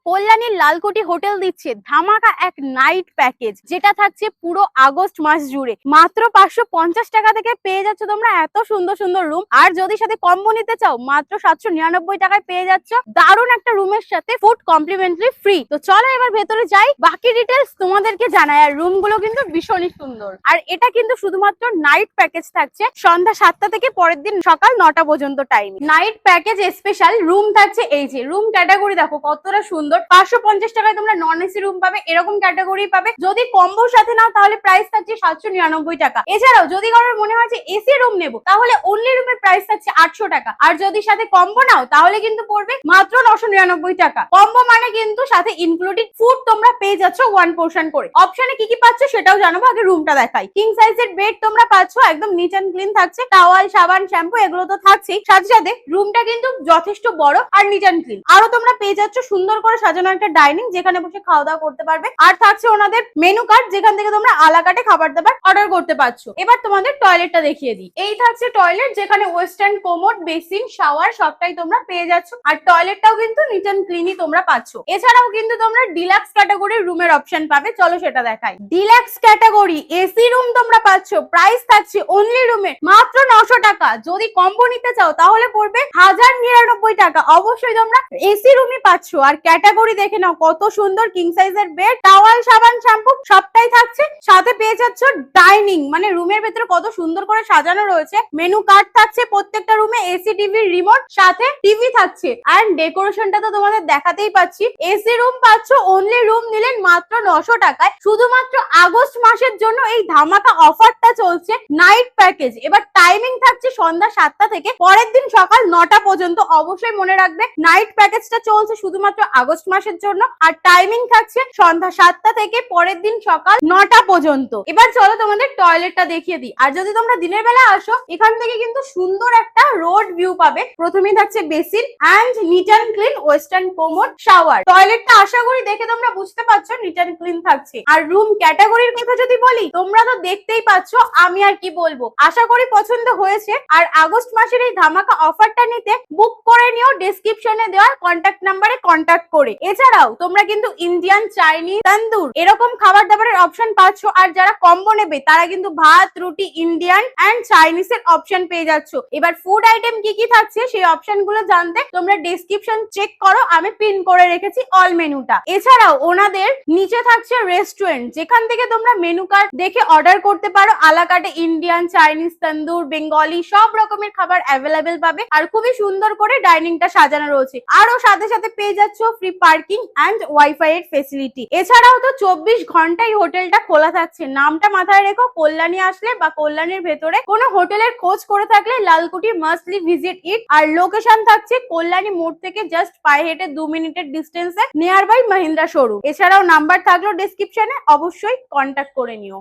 কল্যাণীর Lalkuti hotel দিচ্ছে ধামাকা এক নাইট প্যাকেজ, যেটা থাকছে পুরো আগস্ট মাস জুড়ে। মাত্র 550 টাকা থেকে পেয়ে যাচ্ছ তোমরা এত সুন্দর সুন্দর রুম। আর যদি সাথে কম্বো নিতে চাও মাত্র 799 টাকায় পেয়ে যাচ্ছ দারুণ একটা রুমের সাথে ফুড কমপ্লিমেন্টারি ফ্রি। তো চলো এবার ভেতরে যাই, বাকি ডিটেলস তোমাদেরকে জানাই। আর রুম গুলো কিন্তু ভীষণই সুন্দর। আর এটা কিন্তু শুধুমাত্র নাইট প্যাকেজ থাকছে সন্ধ্যা 7টা থেকে পরের দিন সকাল 9টা পর্যন্ত time. Night package special room থাকছে এই যে রুম ক্যাটাগরি দেখো কতটা সুন্দর। 550 টাকায় তোমরা নন এসি রুম পাবে, এরকম ক্যাটাগরি পাবে। যদি কম্বোর সাথে নাও তাহলে প্রাইস থাকছে 799 টাকা। এছাড়াও যদি কারোর মনে হয় যে এসি রুম নেবো তাহলে অনলি রুমের প্রাইস থাকছে 800 টাকা। আর যদি সাথে কম্বো নাও তাহলে কিন্তু পড়বে মাত্র 999 টাকা। কম্বো মানে কিন্তু সাথে ইনক্লুডিং ফুড তোমরা পেয়ে যাচ্ছ 1 পোর্শন করে। অপশনে কি কি পাচ্ছ সেটাও জানাবো, আগে রুমটা দেখাই। কিং সাইজের বেড তোমরা পাচ্ছ, একদম নিট এন্ড ক্লিন থাকছে। টাওয়াল, সাবান, শ্যাম্পু এগুলো তো থাকছেই, সাথে সাথে রুমটা কিন্তু যথেষ্ট বড় আর নিট এন্ড ক্লিন। আরো তোমরা পেয়ে যাচ্ছ সুন্দর করে সাজানো একটা ডাইনিং, যেখানে বসে খাওয়া দাওয়া করতে পারবে। আর থাকছে ওনাদের মেনু কার্ড, যেখান থেকে তোমরা আলাকাটে খাবার দাবার অর্ডার করতে পারছো। এবার তোমাদের টয়লেটটা দেখিয়ে দিই। এই থাকছে টয়লেট, যেখানে ওয়েস্টার্ন কোমোড, বেসিন, শাওয়ার সবটাই তোমরা পেয়ে যাচ্ছ। আর টয়লেটটাও কিন্তু নিট এন্ড ক্লিনই তোমরা পাচ্ছ। এছাড়াও কিন্তু তোমরা ডিলাক্স ক্যাটাগরির রুমের অপশন পাবে, চলো সেটা দেখাই। ডিলাক্স ক্যাটাগরি এসি রুম তোমরা পাচ্ছ, প্রাইস থাকছে অনলি রুমের মাত্র 900 টাকা। যদি কম্বো নিতে চাও তাহলে পড়বে 1099 টাকা। অবশ্যই তোমরা এসি রুমই পাচ্ছ। আর ক্যাটাগরি দেখে নাও কত সুন্দর, কিং সাইজের বেড, টাওয়াল, সাবান, শ্যাম্পু সবটাই থাকছে। সাথে পেয়ে যাচ্ছ ডাইনিং, মানে রুমের ভেতরে কত সুন্দর করে সাজানো রয়েছে। মেনু কার্ড থাকছে প্রত্যেকটা রুমে, এসি টিভির রিমোট, সাথে টিভি থাকছে। আর ডেকোরেশনটা তো তোমাদের দেখাতেই পাচ্ছি। এসি রুম পাচ্ছ অনলি রুম নিলেন মাত্র 900 টাকায়। শুধুমাত্র আগস্ট মাসের জন্য এই ধামাকা অফারটা চলছে নাইট প্যাকেজ। এবার টাইমিং থাকছে সন্ধ্যা 7টা থেকে পরের দিন সকাল 9টা পর্যন্ত। অবশ্যই মনে রাখবে নাইট প্যাকেজটা চলছে শুধুমাত্র আগস্ট মাসের জন্য। আর টাইমিং থাকছে সন্ধ্যা 7টা থেকে পরের দিন সকাল 9টা পর্যন্ত। এবার চলো তোমাদের টয়লেটটা দেখিয়ে দিই। আর যদি তোমরা দিনের বেলা আসো, এখান থেকে কিন্তু সুন্দর একটা রোড ভিউ পাবে। প্রথমেই থাকছে basin and neat and clean western commode, shower. টয়লেটটা আশা করি দেখে তোমরা বুঝতে পারছো নিট এন্ড ক্লিন থাকছে। আর রুম ক্যাটাগরির কথা যদি বলি, তোমরা তো দেখতেই পাচ্ছ, আমি আর কি বলবো। আশা করি পছন্দ হয়েছে। আর আগস্ট মাসের এই ধামাকা অফারটা নিতে বুক করে নিও ডেসক্রিপশনে দেওয়া কন্ট্যাক্ট নাম্বারে কন্ট্যাক্ট করে। এছাড়াও তোমরা কিন্তু ইন্ডিয়ান, চাইনিজ, তন্দুর এরকম খাবার দাবারের অপশন পাচ্ছ। আর যারা কম্বো নেবে তারা কিন্তু ভাত, রুটি, ইন্ডিয়ান এন্ড চাইনিজ এর অপশন পেয়ে যাচ্ছ। এবার ফুড আইটেম কি কি থাকছে সেই অপশন গুলো জানতে তোমরা ডেসক্রিপশন চেক করো, আমি পিন করে রেখেছি অল মেনুটা। এছাড়াও ওনাদের নিচে থাকছে রেস্টুরেন্ট, যেখান থেকে তোমরা মেনু কার্ড দেখে অর্ডার করতে পারো। আলাকাটে ইন্ডিয়ান, চাইনিজ, তন্দুর, বেঙ্গলি সব রকমের খাবার অ্যাভেলেবেল পাবে। আর খুবই সুন্দর করে ডাইনিংটা সাজানো রয়েছে। আরো সাথে সাথে পেয়ে যাচ্ছ ফ্রি পার্কিং এন্ড ওয়াইফাই এর ফেসিলিটি। এছাড়াও তো 24 ঘন্টাই হোটেলটা খোলা থাকছে। নামটা মাথায় রেখো, কল্যাণী আসলে বা কল্যাণীর ভেতরে কোনো হোটেলের খোঁজ করে থাকলে লালকুটি মাস্টলি ভিজিট ইট। আর লোকেশন থাকছে কল্যাণী মোড় থেকে জাস্ট পায়ে হেঁটে 2 মিনিটের ডিস্টেন্সে নিয়ার বাই মহিন্দ্রা শোরুম। এছাড়াও নাম্বার থাকলো ডেসক্রিপশনে, অবশ্যই কন্ট্যাক্ট করে নিও।